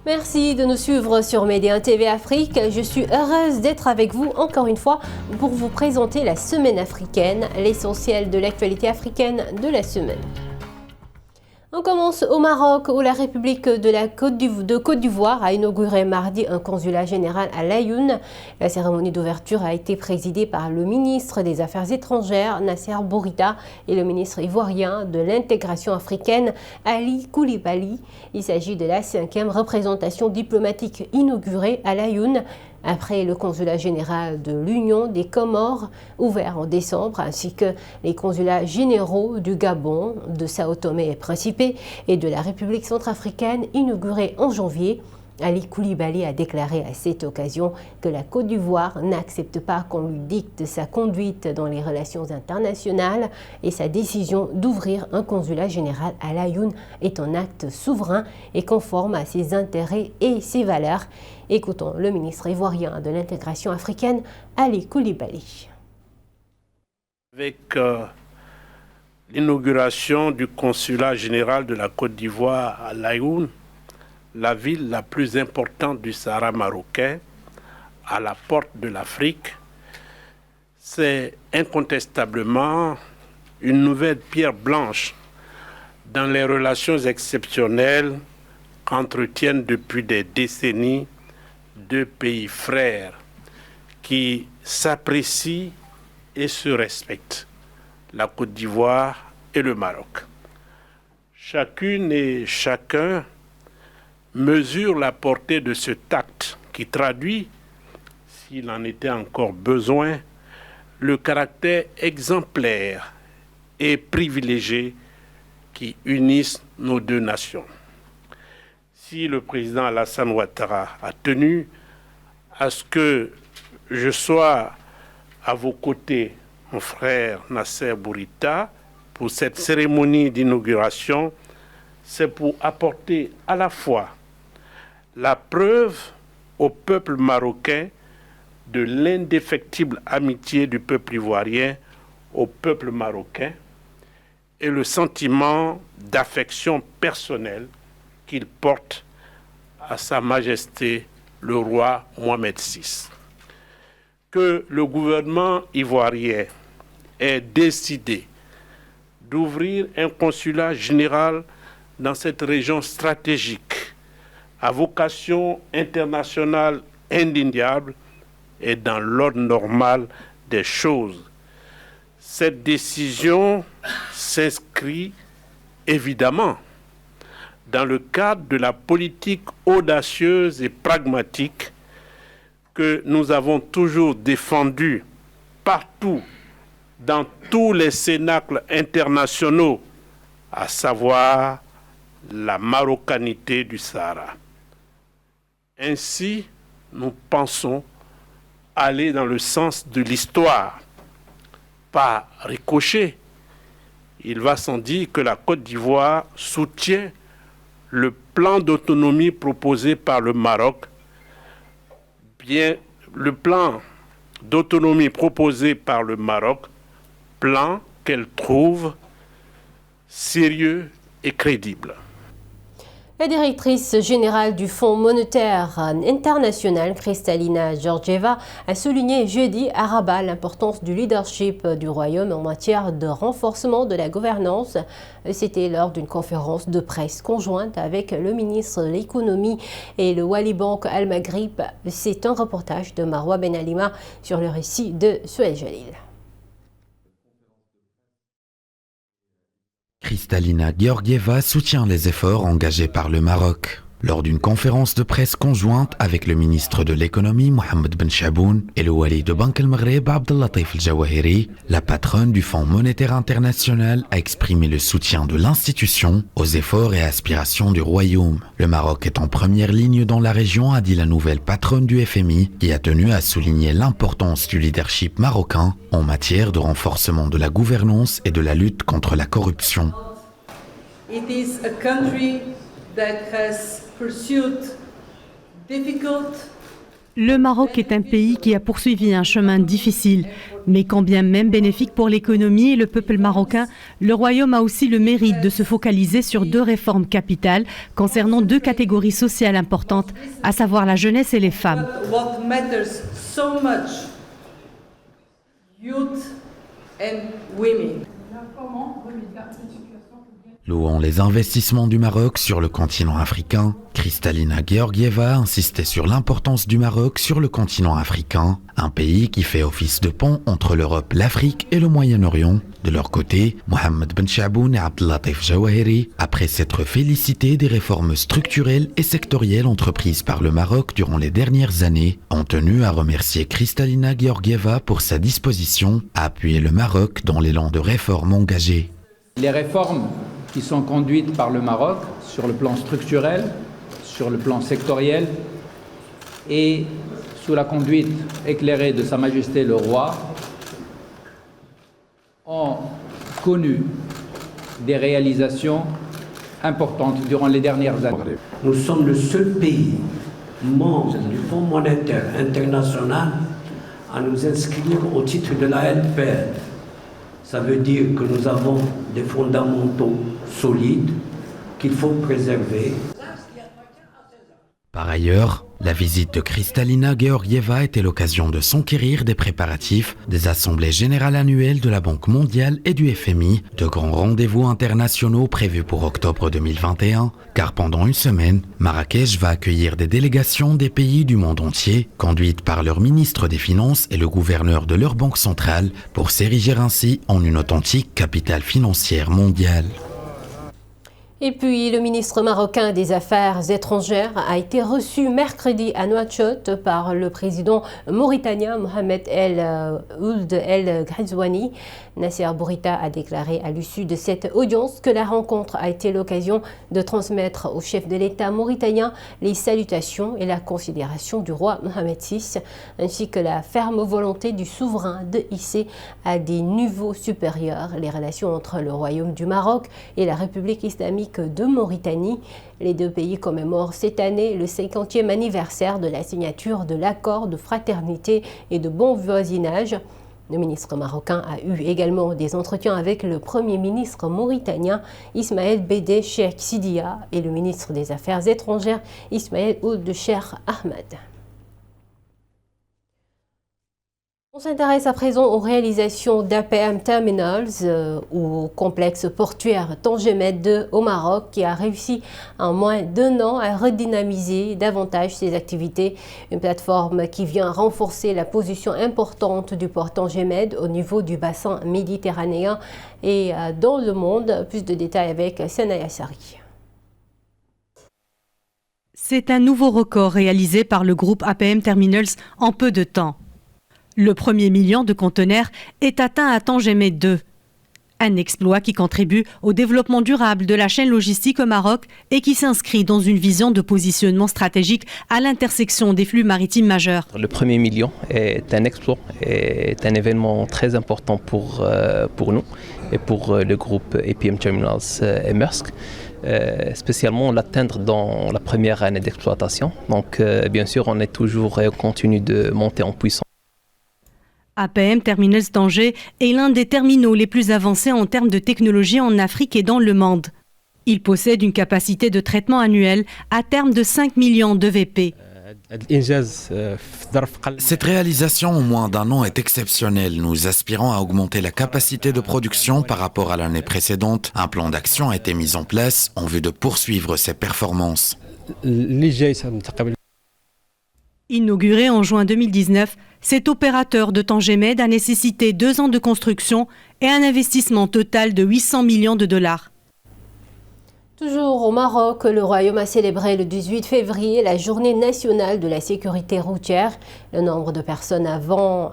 Merci de nous suivre sur Média TV Afrique. Je suis heureuse d'être avec vous encore une fois pour vous présenter la Semaine africaine, l'essentiel de l'actualité africaine de la semaine. On commence au Maroc où la République de Côte d'Ivoire a inauguré mardi un consulat général à Laayoune. La cérémonie d'ouverture a été présidée par le ministre des Affaires étrangères Nasser Bourita et le ministre ivoirien de l'intégration africaine Ali Koulibaly. Il s'agit de la 5e représentation diplomatique inaugurée à Laayoune après le consulat général de l'Union des Comores, ouvert en décembre, ainsi que les consulats généraux du Gabon, de Sao Tomé et Principe et de la République centrafricaine, inaugurés en janvier. Ali Koulibaly a déclaré à cette occasion que la Côte d'Ivoire n'accepte pas qu'on lui dicte sa conduite dans les relations internationales et sa décision d'ouvrir un consulat général à Laayoune est un acte souverain et conforme à ses intérêts et ses valeurs. Écoutons le ministre ivoirien de l'intégration africaine, Ali Koulibaly. Avec l'inauguration du consulat général de la Côte d'Ivoire à Laayoune, la ville la plus importante du Sahara marocain, à la porte de l'Afrique, c'est incontestablement une nouvelle pierre blanche dans les relations exceptionnelles qu'entretiennent depuis des décennies deux pays frères qui s'apprécient et se respectent, la Côte d'Ivoire et le Maroc. Chacune et chacun mesure la portée de cet acte qui traduit, s'il en était encore besoin, le caractère exemplaire et privilégié qui unissent nos deux nations. Si le président Alassane Ouattara a tenu à ce que je sois à vos côtés, mon frère Nasser Bourita, pour cette cérémonie d'inauguration, c'est pour apporter à la fois la preuve au peuple marocain de l'indéfectible amitié du peuple ivoirien au peuple marocain et le sentiment d'affection personnelle qu'il porte à Sa Majesté le roi Mohamed VI. Que le gouvernement ivoirien ait décidé d'ouvrir un consulat général dans cette région stratégique à vocation internationale indéniable et dans l'ordre normal des choses. Cette décision s'inscrit évidemment dans le cadre de la politique audacieuse et pragmatique que nous avons toujours défendue partout, dans tous les cénacles internationaux, à savoir la marocanité du Sahara. Ainsi, nous pensons aller dans le sens de l'histoire, pas ricochet. Il va sans dire que la Côte d'Ivoire soutient le plan d'autonomie proposé par le Maroc, le plan d'autonomie proposé par le Maroc, plan qu'elle trouve sérieux et crédible. La directrice générale du Fonds monétaire international, Kristalina Georgieva, a souligné jeudi à Rabat l'importance du leadership du Royaume en matière de renforcement de la gouvernance. C'était lors d'une conférence de presse conjointe avec le ministre de l'économie et le Wali Bank Al Maghrib. C'est un reportage de Marwa Ben Alima sur le récit de Souheil Jalil. Kristalina Georgieva soutient les efforts engagés par le Maroc. Lors d'une conférence de presse conjointe avec le ministre de l'économie Mohamed Ben Chaboun et le wali de Banque Al Maghrib Abdellatif Al Jawahiri, la patronne du Fonds monétaire international a exprimé le soutien de l'institution aux efforts et aspirations du Royaume. Le Maroc est en première ligne dans la région, a dit la nouvelle patronne du FMI, qui a tenu à souligner l'importance du leadership marocain en matière de renforcement de la gouvernance et de la lutte contre la corruption. It is a country that has pursued difficult Le Maroc est un pays qui a poursuivi un chemin difficile, mais quand bien même bénéfique pour l'économie et le peuple marocain, le Royaume a aussi le mérite de se focaliser sur 2 réformes capitales concernant 2 catégories sociales importantes, à savoir la jeunesse et les femmes. What matters so much, youth and women. Louant les investissements du Maroc sur le continent africain, Kristalina Georgieva insistait sur l'importance du Maroc sur le continent africain, un pays qui fait office de pont entre l'Europe, l'Afrique et le Moyen-Orient. De leur côté, Mohamed Ben Chaboun et Abdellatif Jawahiri, après s'être félicités des réformes structurelles et sectorielles entreprises par le Maroc durant les dernières années, ont tenu à remercier Kristalina Georgieva pour sa disposition à appuyer le Maroc dans l'élan de réformes engagées. Les réformes qui sont conduites par le Maroc sur le plan structurel, sur le plan sectoriel et sous la conduite éclairée de Sa Majesté le Roi ont connu des réalisations importantes durant les dernières années. Nous sommes le seul pays membre du Fonds monétaire international à nous inscrire au titre de la LPR. Ça veut dire que nous avons des fondamentaux solides qu'il faut préserver. Par ailleurs, la visite de Kristalina Georgieva était l'occasion de s'enquérir des préparatifs des assemblées générales annuelles de la Banque mondiale et du FMI, de grands rendez-vous internationaux prévus pour octobre 2021, car pendant une semaine, Marrakech va accueillir des délégations des pays du monde entier, conduites par leur ministre des Finances et le gouverneur de leur banque centrale, pour s'ériger ainsi en une authentique capitale financière mondiale. Et puis, le ministre marocain des Affaires étrangères a été reçu mercredi à Nouakchott par le président mauritanien Mohamed El Ould El Ghazouani. Nasser Bourita a déclaré à l'issue de cette audience que la rencontre a été l'occasion de transmettre au chef de l'État mauritanien les salutations et la considération du roi Mohamed VI, ainsi que la ferme volonté du souverain de hisser à des niveaux supérieurs les relations entre le Royaume du Maroc et la République islamique de Mauritanie. Les 2 pays commémorent cette année le 50e anniversaire de la signature de l'accord de fraternité et de bon voisinage. Le ministre marocain a eu également des entretiens avec le premier ministre mauritanien Ismaël Bédé Cheikh Sidia et le ministre des Affaires étrangères Ismaël Ould Cheikh Ahmed. On s'intéresse à présent aux réalisations d'APM Terminals au complexe portuaire Tangemed 2 au Maroc qui a réussi en moins d'1 an à redynamiser davantage ses activités. Une plateforme qui vient renforcer la position importante du port Tangemed au niveau du bassin méditerranéen et dans le monde. Plus de détails avec Sanaya Sari. C'est un nouveau record réalisé par le groupe APM Terminals en peu de temps. Le 1er million de conteneurs est atteint à Tangemed 2. Un exploit qui contribue au développement durable de la chaîne logistique au Maroc et qui s'inscrit dans une vision de positionnement stratégique à l'intersection des flux maritimes majeurs. Le 1er million est un exploit, est un événement très important pour nous et pour le groupe APM Terminals et Maersk. Spécialement l'atteindre dans la première année d'exploitation. Donc bien sûr on est toujours continue de monter en puissance. APM Terminals Tanger est l'un des terminaux les plus avancés en termes de technologie en Afrique et dans le monde. Il possède une capacité de traitement annuelle à terme de 5 millions de VP. Cette réalisation en moins d'1 an est exceptionnelle. Nous aspirons à augmenter la capacité de production par rapport à l'année précédente. Un plan d'action a été mis en place en vue de poursuivre ces performances. Inauguré en juin 2019, cet opérateur de Tangemed a nécessité 2 ans de construction et un investissement total de 800 millions de dollars. Toujours au Maroc, le Royaume a célébré le 18 février la journée nationale de la sécurité routière. Le nombre de personnes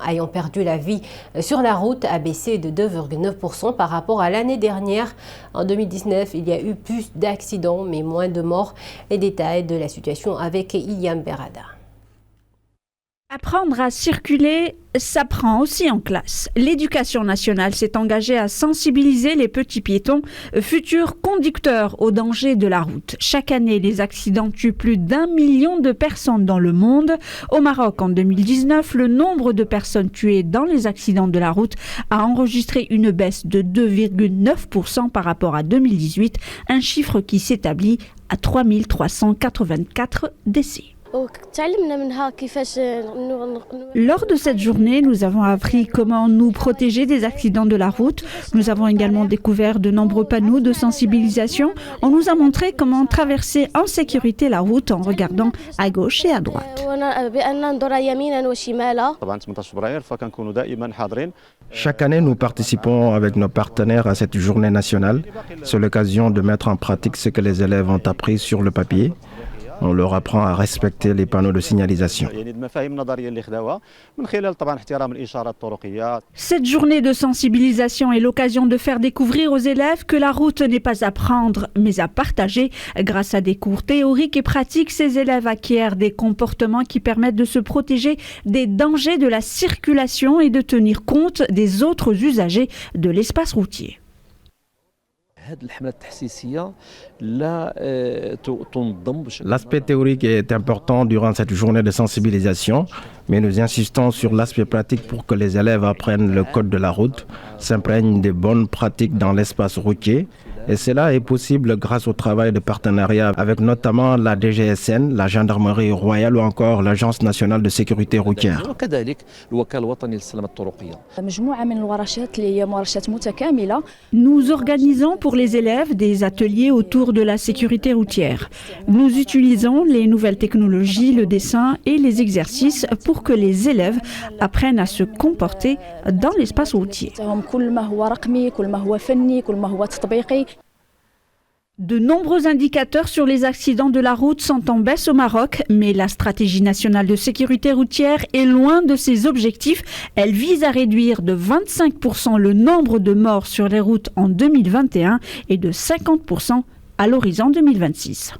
ayant perdu la vie sur la route a baissé de 2,9% par rapport à l'année dernière. En 2019, il y a eu plus d'accidents mais moins de morts. Les détails de la situation avec Iliam Berada. Apprendre à circuler s'apprend aussi en classe. L'éducation nationale s'est engagée à sensibiliser les petits piétons, futurs conducteurs aux dangers de la route. Chaque année, les accidents tuent plus d'1 million de personnes dans le monde. Au Maroc, en 2019, le nombre de personnes tuées dans les accidents de la route a enregistré une baisse de 2,9% par rapport à 2018, un chiffre qui s'établit à 3384 décès. Lors de cette journée, nous avons appris comment nous protéger des accidents de la route. Nous avons également découvert de nombreux panneaux de sensibilisation. On nous a montré comment traverser en sécurité la route en regardant à gauche et à droite. Chaque année, nous participons avec nos partenaires à cette journée nationale. C'est l'occasion de mettre en pratique ce que les élèves ont appris sur le papier. On leur apprend à respecter les panneaux de signalisation. Cette journée de sensibilisation est l'occasion de faire découvrir aux élèves que la route n'est pas à prendre, mais à partager. Grâce à des cours théoriques et pratiques, ces élèves acquièrent des comportements qui permettent de se protéger des dangers de la circulation et de tenir compte des autres usagers de l'espace routier. L'aspect théorique est important durant cette journée de sensibilisation, mais nous insistons sur l'aspect pratique pour que les élèves apprennent le code de la route, s'imprègnent des bonnes pratiques dans l'espace routier. Et cela est possible grâce au travail de partenariat avec notamment la DGSN, la Gendarmerie royale ou encore l'Agence nationale de sécurité routière. Nous organisons pour les élèves des ateliers autour de la sécurité routière. Nous utilisons les nouvelles technologies, le dessin et les exercices pour que les élèves apprennent à se comporter dans l'espace routier. De nombreux indicateurs sur les accidents de la route sont en baisse au Maroc, mais la stratégie nationale de sécurité routière est loin de ses objectifs. Elle vise à réduire de 25% le nombre de morts sur les routes en 2021 et de 50% à l'horizon 2026.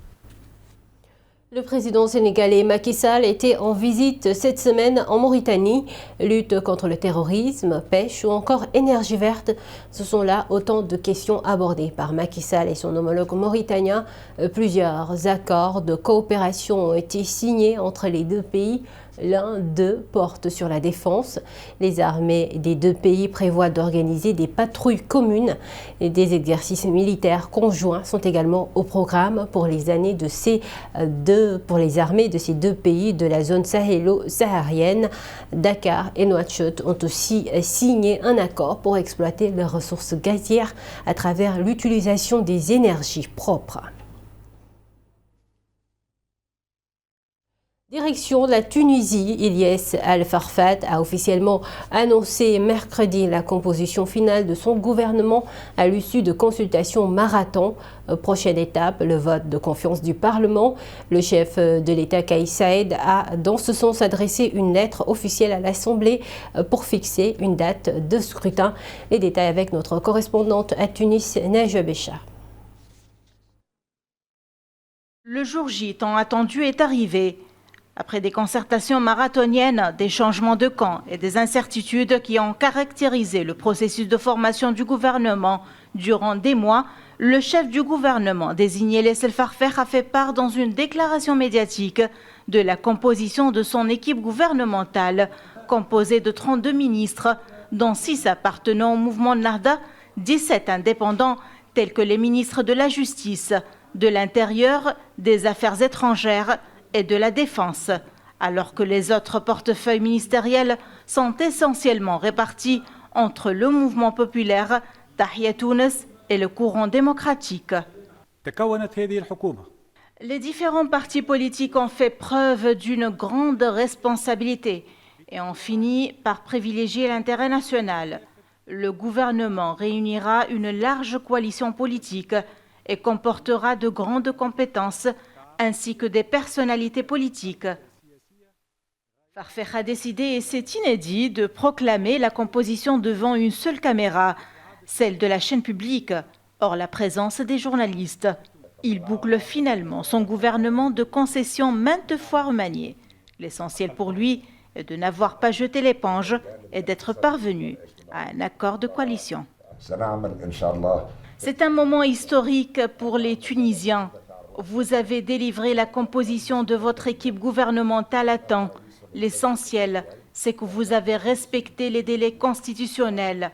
Le président sénégalais Macky Sall était en visite cette semaine en Mauritanie. Lutte contre le terrorisme, pêche ou encore énergie verte, ce sont là autant de questions abordées par Macky Sall et son homologue mauritanien. Plusieurs accords de coopération ont été signés entre les deux pays. L'un d'eux porte sur la défense. Les armées des deux pays prévoient d'organiser des patrouilles communes et des exercices militaires conjoints sont également au programme pour les armées de ces deux pays de la zone sahélo-saharienne. Dakar et Nouakchott ont aussi signé un accord pour exploiter leurs ressources gazières à travers l'utilisation des énergies propres. Direction de la Tunisie, Ilyes Al-Farfat a officiellement annoncé mercredi la composition finale de son gouvernement à l'issue de consultations marathon. Prochaine étape, le vote de confiance du Parlement. Le chef de l'État Kais Saïed a dans ce sens adressé une lettre officielle à l'Assemblée pour fixer une date de scrutin. Les détails avec notre correspondante à Tunis, Najwa Béchar. Le jour J tant attendu est arrivé. Après des concertations marathoniennes, des changements de camp et des incertitudes qui ont caractérisé le processus de formation du gouvernement durant des mois, le chef du gouvernement, désigné Ilyes El-Farfat, a fait part dans une déclaration médiatique de la composition de son équipe gouvernementale, composée de 32 ministres, dont 6 appartenant au mouvement Nahda, 17 indépendants, tels que les ministres de la Justice, de l'Intérieur, des Affaires étrangères et de la Défense, alors que les autres portefeuilles ministériels sont essentiellement répartis entre le mouvement populaire, Tahia Tounes et le courant démocratique. Les différents partis politiques ont fait preuve d'une grande responsabilité et ont fini par privilégier l'intérêt national. Le gouvernement réunira une large coalition politique et comportera de grandes compétences ainsi que des personnalités politiques. Farfat a décidé, et c'est inédit, de proclamer la composition devant une seule caméra, celle de la chaîne publique, hors la présence des journalistes. Il boucle finalement son gouvernement de concessions maintes fois remaniées. L'essentiel pour lui et de n'avoir pas jeté l'éponge et d'être parvenu à un accord de coalition. C'est un moment historique pour les Tunisiens. Vous avez délivré la composition de votre équipe gouvernementale à temps. L'essentiel, c'est que vous avez respecté les délais constitutionnels.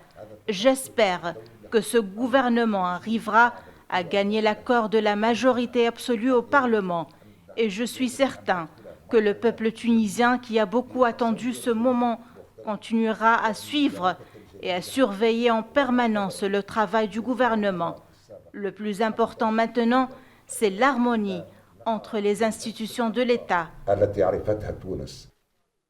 J'espère que ce gouvernement arrivera à gagner l'accord de la majorité absolue au Parlement. Et je suis certain que le peuple tunisien, qui a beaucoup attendu ce moment, continuera à suivre et à surveiller en permanence le travail du gouvernement. Le plus important maintenant, c'est l'harmonie entre les institutions de l'État.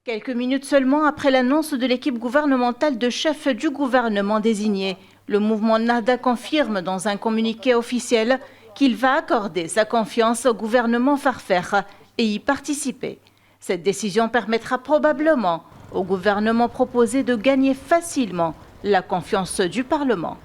Quelques minutes seulement après l'annonce de l'équipe gouvernementale de chef du gouvernement désigné, le mouvement Nahda confirme dans un communiqué officiel qu'il va accorder sa confiance au gouvernement Farfer et y participer. Cette décision permettra probablement au gouvernement proposé de gagner facilement la confiance du Parlement.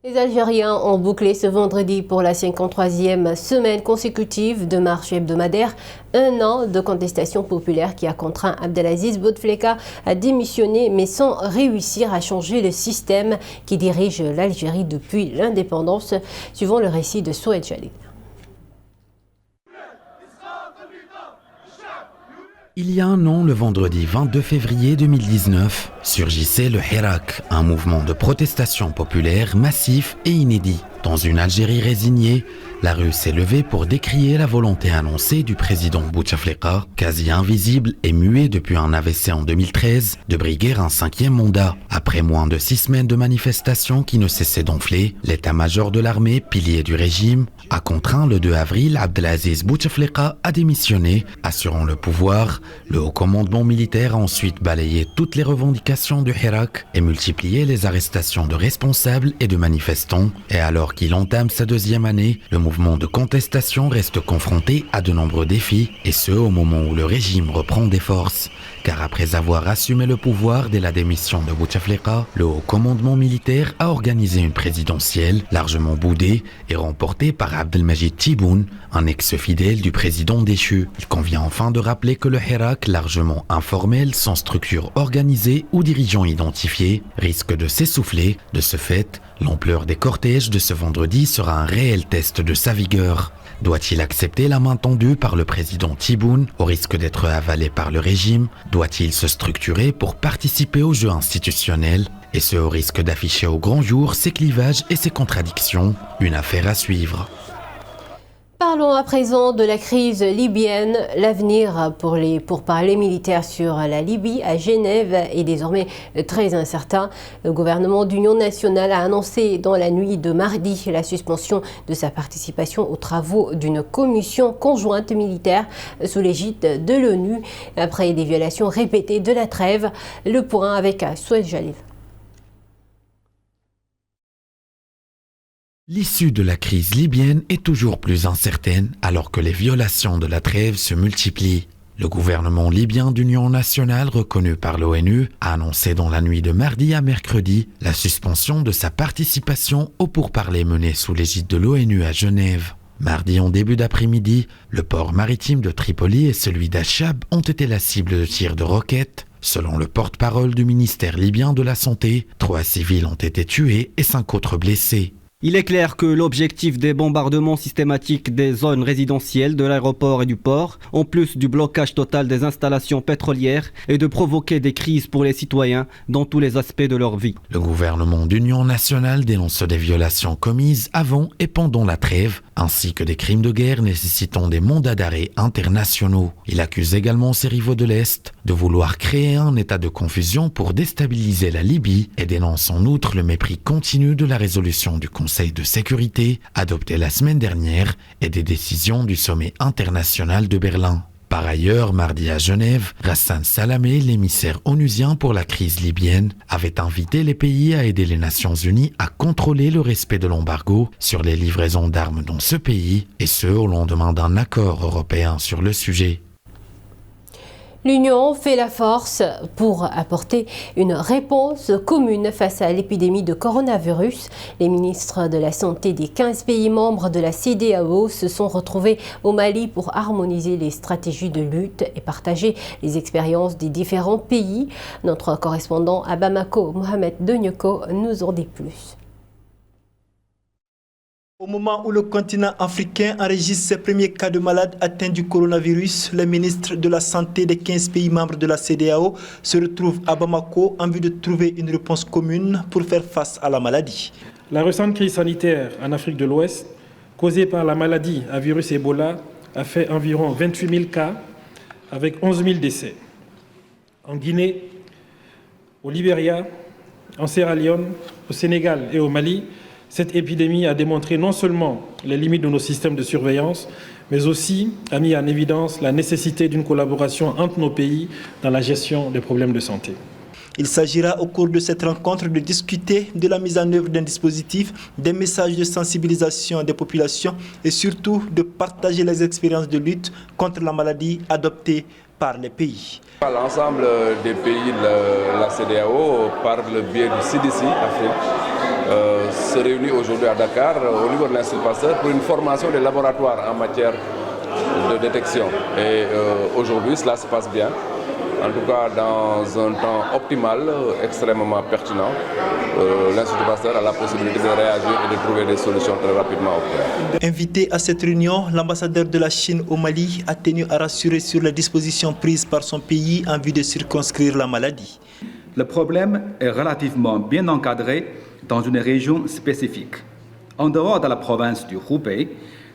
Les Algériens ont bouclé ce vendredi pour la 53e semaine consécutive de marche hebdomadaire, un an de contestation populaire qui a contraint Abdelaziz Bouteflika à démissionner, mais sans réussir à changer le système qui dirige l'Algérie depuis l'indépendance, suivant le récit de Soued Jalil. Il y a un an, le vendredi 22 février 2019, surgissait le Hirak, un mouvement de protestation populaire massif et inédit. Dans une Algérie résignée, la rue s'est levée pour décrier la volonté annoncée du président Bouteflika, quasi invisible et muet depuis un AVC en 2013, de briguer un 5e mandat. Après moins de 6 semaines de manifestations qui ne cessaient d'enfler, l'état-major de l'armée, pilier du régime, a contraint le 2 avril Abdelaziz Bouteflika à démissionner, assurant le pouvoir. Le haut commandement militaire a ensuite balayé toutes les revendications du Hirak et multiplié les arrestations de responsables et de manifestants. Et alors qu'il entame sa 2e année, le mouvement de contestation reste confronté à de nombreux défis, et ce au moment où le régime reprend des forces. Car après avoir assumé le pouvoir dès la démission de Bouteflika, le haut commandement militaire a organisé une présidentielle largement boudée et remportée par Abdelmajid Tebboune, un ex-fidèle du président déchu. Il convient enfin de rappeler que le Hirak, largement informel, sans structure organisée ou dirigeant identifié, risque de s'essouffler. De ce fait, l'ampleur des cortèges de ce vendredi sera un réel test de sa vigueur. Doit-il accepter la main tendue par le président Tebboune au risque d'être avalé par le régime? Doit-il se structurer pour participer au jeu institutionnel? Et ce au risque d'afficher au grand jour ses clivages et ses contradictions? Une affaire à suivre. Parlons à présent de la crise libyenne. L'avenir pour les pourparlers militaires sur la Libye à Genève est désormais très incertain. Le gouvernement d'union nationale a annoncé dans la nuit de mardi la suspension de sa participation aux travaux d'une commission conjointe militaire sous l'égide de l'ONU après des violations répétées de la trêve. Le point avec Soued Jalil. L'issue de la crise libyenne est toujours plus incertaine alors que les violations de la trêve se multiplient. Le gouvernement libyen d'union nationale reconnu par l'ONU a annoncé dans la nuit de mardi à mercredi la suspension de sa participation aux pourparlers menés sous l'égide de l'ONU à Genève. Mardi en début d'après-midi, le port maritime de Tripoli et celui d'Achab ont été la cible de tirs de roquettes. Selon le porte-parole du ministère libyen de la Santé, 3 civils ont été tués et 5 autres blessés. Il est clair que l'objectif des bombardements systématiques des zones résidentielles de l'aéroport et du port, en plus du blocage total des installations pétrolières, est de provoquer des crises pour les citoyens dans tous les aspects de leur vie. Le gouvernement d'union nationale dénonce des violations commises avant et pendant la trêve, ainsi que des crimes de guerre nécessitant des mandats d'arrêt internationaux. Il accuse également ses rivaux de l'Est de vouloir créer un état de confusion pour déstabiliser la Libye et dénonce en outre le mépris continu de la résolution du Conseil de sécurité adoptée la semaine dernière et des décisions du sommet international de Berlin. Par ailleurs, mardi à Genève, Ghassan Salamé, l'émissaire onusien pour la crise libyenne, avait invité les pays à aider les Nations Unies à contrôler le respect de l'embargo sur les livraisons d'armes dans ce pays, et ce au lendemain d'un accord européen sur le sujet. L'Union fait la force pour apporter une réponse commune face à l'épidémie de coronavirus. Les ministres de la Santé des 15 pays membres de la CEDEAO se sont retrouvés au Mali pour harmoniser les stratégies de lutte et partager les expériences des différents pays. Notre correspondant à Bamako, Mohamed Donyoko, nous en dit plus. Au moment où le continent africain enregistre ses premiers cas de malades atteints du coronavirus, les ministres de la Santé des 15 pays membres de la CEDEAO se retrouvent à Bamako en vue de trouver une réponse commune pour faire face à la maladie. La récente crise sanitaire en Afrique de l'Ouest, causée par la maladie à virus Ebola, a fait environ 28 000 cas avec 11 000 décès. En Guinée, au Libéria, en Sierra Leone, au Sénégal et au Mali, cette épidémie a démontré non seulement les limites de nos systèmes de surveillance, mais aussi a mis en évidence la nécessité d'une collaboration entre nos pays dans la gestion des problèmes de santé. Il s'agira au cours de cette rencontre de discuter de la mise en œuvre d'un dispositif, des messages de sensibilisation des populations et surtout de partager les expériences de lutte contre la maladie adoptées par les pays. L'ensemble des pays de la CEDEAO, par le biais du CDC Afrique, se réunit aujourd'hui à Dakar au niveau de l'Institut Pasteur pour une formation des laboratoires en matière de détection. Et aujourd'hui, cela se passe bien. En tout cas, dans un temps optimal, extrêmement pertinent, l'Institut Pasteur a la possibilité de réagir et de trouver des solutions très rapidement. Invité à cette réunion, l'ambassadeur de la Chine au Mali a tenu à rassurer sur les dispositions prises par son pays en vue de circonscrire la maladie. Le problème est relativement bien encadré dans une région spécifique. En dehors de la province du Hubei,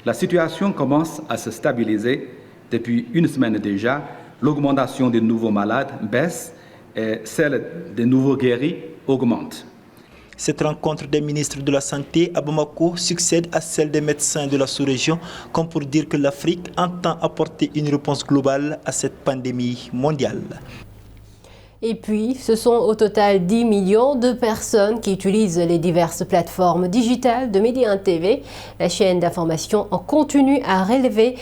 la situation commence à se stabiliser. Depuis une semaine déjà, l'augmentation des nouveaux malades baisse et celle des nouveaux guéris augmente. Cette rencontre des ministres de la Santé à Bamako succède à celle des médecins de la sous-région, comme pour dire que l'Afrique entend apporter une réponse globale à cette pandémie mondiale. Et puis, ce sont au total 10 millions de personnes qui utilisent les diverses plateformes digitales de Média TV. La chaîne d'information en continue à révéler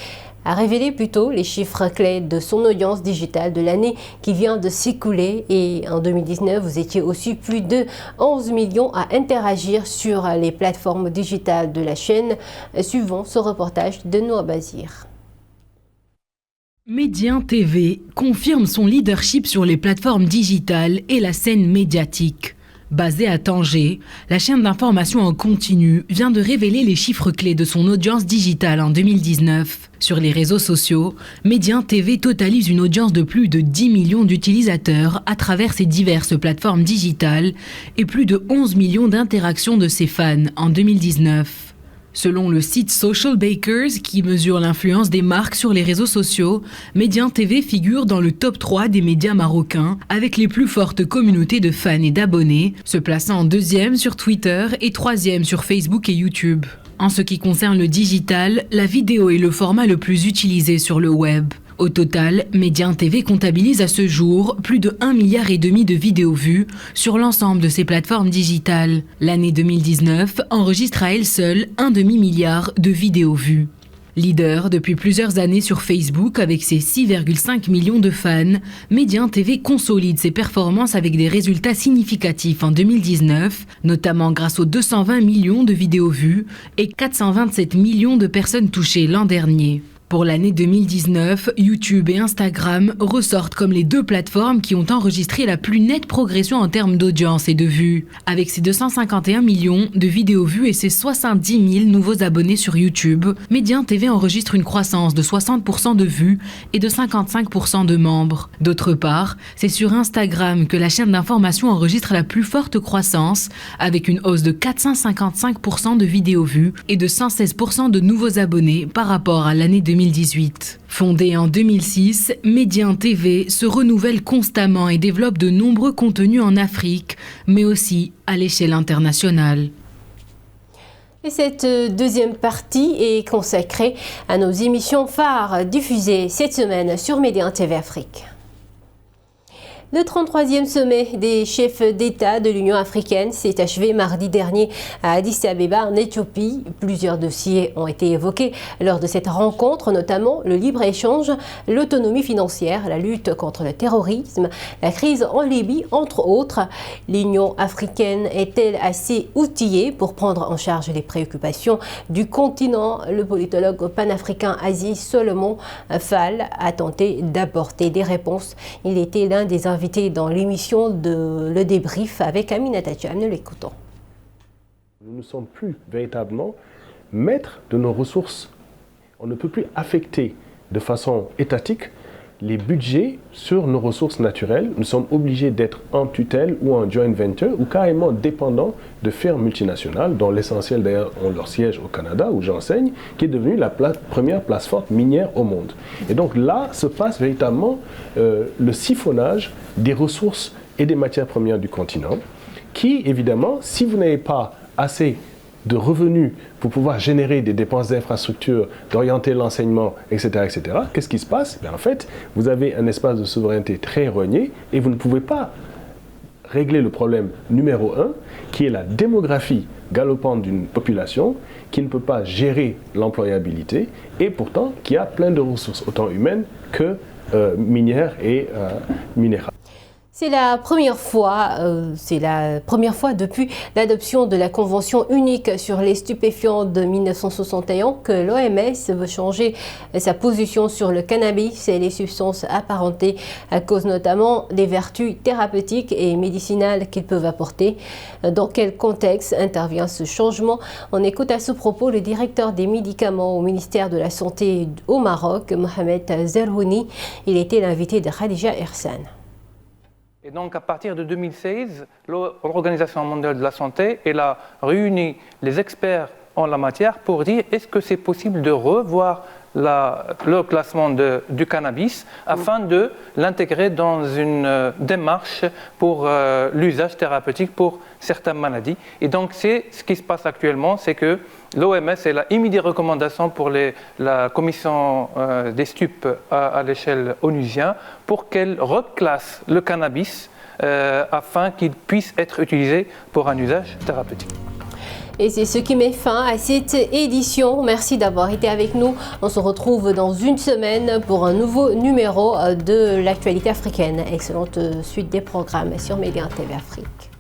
les chiffres clés de son audience digitale de l'année qui vient de s'écouler. Et en 2019, vous étiez aussi plus de 11 millions à interagir sur les plateformes digitales de la chaîne, suivant ce reportage de Noah Bazir. Média TV confirme son leadership sur les plateformes digitales et la scène médiatique. Basée à Tanger, la chaîne d'information en continu vient de révéler les chiffres clés de son audience digitale en 2019. Sur les réseaux sociaux, Média TV totalise une audience de plus de 10 millions d'utilisateurs à travers ses diverses plateformes digitales et plus de 11 millions d'interactions de ses fans en 2019. Selon le site Social Bakers, qui mesure l'influence des marques sur les réseaux sociaux, Média TV figure dans le top 3 des médias marocains, avec les plus fortes communautés de fans et d'abonnés, se plaçant en 2e sur Twitter et 3e sur Facebook et YouTube. En ce qui concerne le digital, la vidéo est le format le plus utilisé sur le web. Au total, Média TV comptabilise à ce jour plus de 1,5 milliard de vidéos vues sur l'ensemble de ses plateformes digitales. L'année 2019 enregistre à elle seule un demi-milliard de vidéos vues. Leader depuis plusieurs années sur Facebook avec ses 6,5 millions de fans, Média TV consolide ses performances avec des résultats significatifs en 2019, notamment grâce aux 220 millions de vidéos vues et 427 millions de personnes touchées l'an dernier. Pour l'année 2019, YouTube et Instagram ressortent comme les deux plateformes qui ont enregistré la plus nette progression en termes d'audience et de vues. Avec ses 251 millions de vidéos vues et ses 70 000 nouveaux abonnés sur YouTube, Média TV enregistre une croissance de 60% de vues et de 55% de membres. D'autre part, c'est sur Instagram que la chaîne d'information enregistre la plus forte croissance, avec une hausse de 455% de vidéos vues et de 116% de nouveaux abonnés par rapport à l'année 2018. Fondée en 2006, Média TV se renouvelle constamment et développe de nombreux contenus en Afrique, mais aussi à l'échelle internationale. Et cette deuxième partie est consacrée à nos émissions phares diffusées cette semaine sur Média TV Afrique. Le 33e sommet des chefs d'État de l'Union africaine s'est achevé mardi dernier à Addis Abeba en Éthiopie. Plusieurs dossiers ont été évoqués lors de cette rencontre, notamment le libre-échange, l'autonomie financière, la lutte contre le terrorisme, la crise en Libye, entre autres. L'Union africaine est-elle assez outillée pour prendre en charge les préoccupations du continent? Le politologue panafricain Aziz Solomon Fall a tenté d'apporter des réponses. Il était l'un des invités dans l'émission de Le Débrief avec Aminata Cham. Nous l'écoutons. Nous ne sommes plus véritablement maîtres de nos ressources. On ne peut plus affecter de façon étatique les budgets sur nos ressources naturelles. Nous sommes obligés d'être en tutelle ou en joint venture ou carrément dépendants de firmes multinationales, dont l'essentiel d'ailleurs ont leur siège au Canada, où j'enseigne, qui est devenue la première place forte minière au monde. Et donc là se passe véritablement le siphonnage des ressources et des matières premières du continent, qui évidemment, si vous n'avez pas assez de revenus pour pouvoir générer des dépenses d'infrastructure, d'orienter l'enseignement, etc., qu'est-ce qui se passe? En fait, vous avez un espace de souveraineté très rogné et vous ne pouvez pas régler le problème numéro 1, qui est la démographie galopante d'une population qui ne peut pas gérer l'employabilité et pourtant qui a plein de ressources, autant humaines que minières et minérales. C'est la première fois depuis l'adoption de la Convention unique sur les stupéfiants de 1961 que l'OMS veut changer sa position sur le cannabis et les substances apparentées à cause notamment des vertus thérapeutiques et médicinales qu'ils peuvent apporter. Dans quel contexte intervient ce changement? On écoute à ce propos le directeur des médicaments au ministère de la Santé au Maroc, Mohamed Zerhouni. Il était l'invité de Khadija Ersan. Et donc, à partir de 2016, l'Organisation mondiale de la santé a réuni les experts en la matière pour dire est-ce que c'est possible de revoir le classement du cannabis afin de l'intégrer dans une démarche pour l'usage thérapeutique pour certaines maladies. Et donc, c'est ce qui se passe actuellement, c'est que l'OMS a émis des recommandations pour la commission des stupes à l'échelle onusienne pour qu'elle reclasse le cannabis afin qu'il puisse être utilisé pour un usage thérapeutique. Et c'est ce qui met fin à cette édition. Merci d'avoir été avec nous. On se retrouve dans une semaine pour un nouveau numéro de l'actualité africaine. Excellente suite des programmes sur Média TV Afrique.